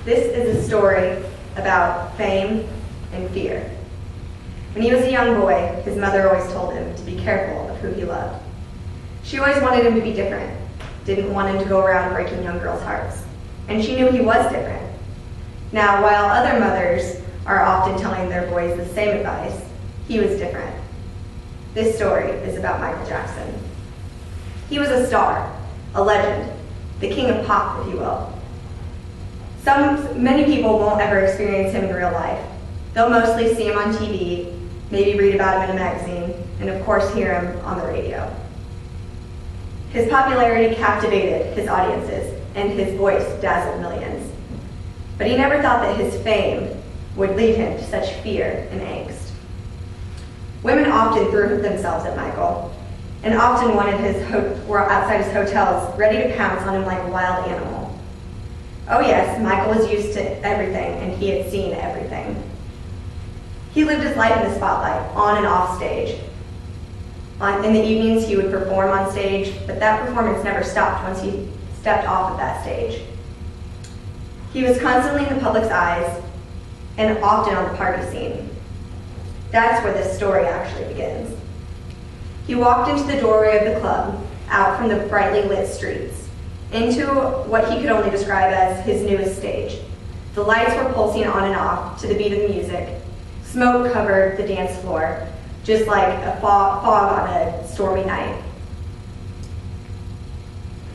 This is a story about fame and fear. When he was a young boy, his mother always told him to be careful of who he loved. She always wanted him to be different, didn't want him to go around breaking young girls' hearts. And she knew he was different. Now, while other mothers are often telling their boys the same advice, he was different. This story is about Michael Jackson. He was a star, a legend, the king of pop, if you will. Many people won't ever experience him in real life. They'll mostly see him on TV, maybe read about him in a magazine, and of course hear him on the radio. His popularity captivated his audiences, and his voice dazzled millions. But he never thought that his fame would lead him to such fear and angst. Women often threw themselves at Michael, and often were outside his hotels, ready to pounce on him like a wild animal. Oh yes, Michael was used to everything, and he had seen everything. He lived his life in the spotlight, on and off stage. In the evenings, he would perform on stage, but that performance never stopped once he stepped off of that stage. He was constantly in the public's eyes, and often on the party scene. That's where this story actually begins. He walked into the doorway of the club, out from the brightly lit streets, into what he could only describe as his newest stage. The lights were pulsing on and off to the beat of the music. Smoke covered the dance floor, just like a fog on a stormy night.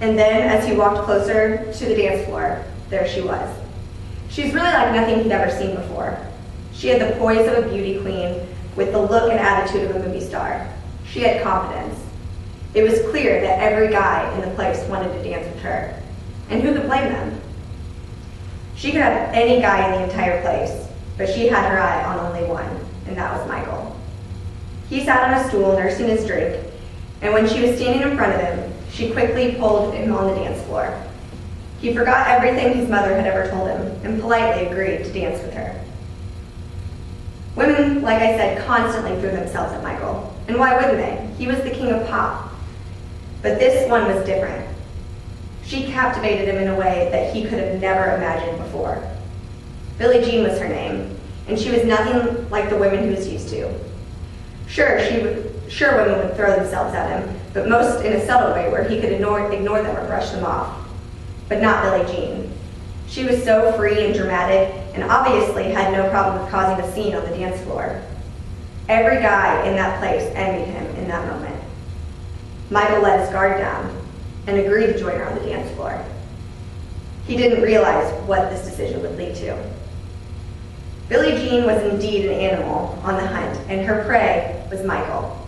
And then, as he walked closer to the dance floor, there she was. She's really like nothing he'd ever seen before. She had the poise of a beauty queen with the look and attitude of a movie star. She had confidence. It was clear that every guy in the place wanted to dance with her. And who could blame them? She could have any guy in the entire place, but she had her eye on only one, and that was Michael. He sat on a stool nursing his drink, and when she was standing in front of him, she quickly pulled him on the dance floor. He forgot everything his mother had ever told him and politely agreed to dance with her. Women, like I said, constantly threw themselves at Michael. And why wouldn't they? He was the king of pop. But this one was different. She captivated him in a way that he could have never imagined before. Billie Jean was her name, and she was nothing like the women he was used to. Sure, women would throw themselves at him, but most in a subtle way where he could ignore them or brush them off. But not Billie Jean. She was so free and dramatic, and obviously had no problem with causing a scene on the dance floor. Every guy in that place envied him in that moment. Michael let his guard down and agreed to join her on the dance floor. He didn't realize what this decision would lead to. Billie Jean was indeed an animal on the hunt, and her prey was Michael.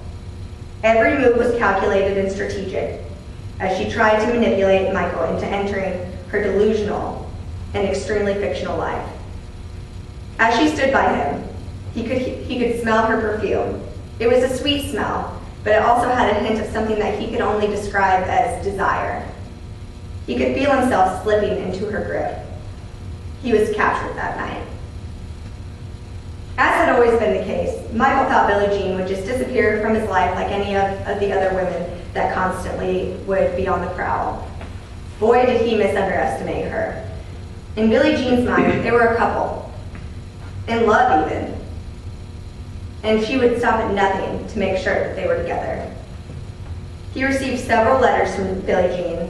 Every move was calculated and strategic as she tried to manipulate Michael into entering her delusional and extremely fictional life. As she stood by him, he could smell her perfume. It was a sweet smell, but it also had a hint of something that he could only describe as desire. He could feel himself slipping into her grip. He was captured that night. As had always been the case, Michael thought Billie Jean would just disappear from his life like any of the other women that constantly would be on the prowl. Boy, did he misunderestimate her. In Billie Jean's mind, they were a couple, in love even. And she would stop at nothing to make sure that they were together. He received several letters from Billie Jean,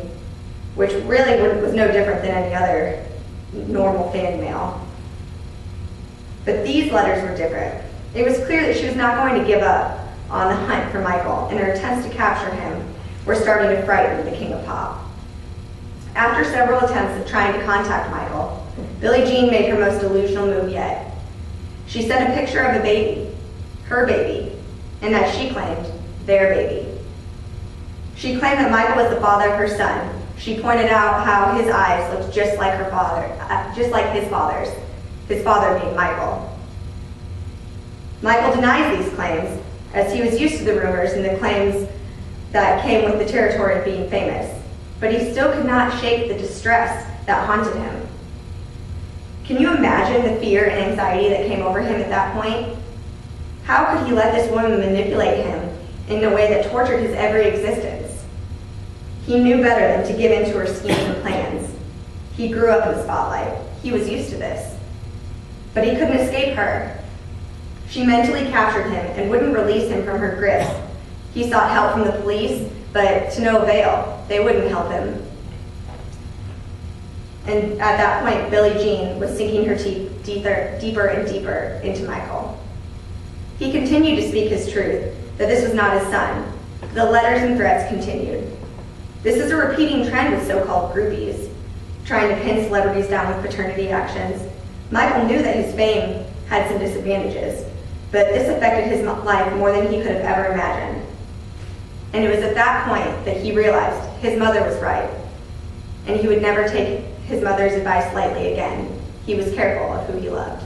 which really was no different than any other normal fan mail. But these letters were different. It was clear that she was not going to give up on the hunt for Michael, and her attempts to capture him were starting to frighten the king of pop. After several attempts at trying to contact Michael, Billie Jean made her most delusional move yet. She sent a picture of a baby, her baby, and as she claimed, their baby. She claimed that Michael was the father of her son. She pointed out how his eyes looked just like her father, just like his father's. His father being Michael. Michael denies these claims, as he was used to the rumors and the claims that came with the territory of being famous. But he still could not shake the distress that haunted him. Can you imagine the fear and anxiety that came over him at that point? How could he let this woman manipulate him in a way that tortured his every existence? He knew better than to give in to her schemes and plans. He grew up in the spotlight. He was used to this. But he couldn't escape her. She mentally captured him and wouldn't release him from her grip. He sought help from the police, but to no avail. They wouldn't help him. And at that point, Billie Jean was sinking her teeth deeper and deeper into Michael. He continued to speak his truth, that this was not his son. The letters and threats continued. This is a repeating trend with so-called groupies, trying to pin celebrities down with paternity actions. Michael knew that his fame had some disadvantages, but this affected his life more than he could have ever imagined. And it was at that point that he realized his mother was right, and he would never take his mother's advice lightly again. He was careful of who he loved.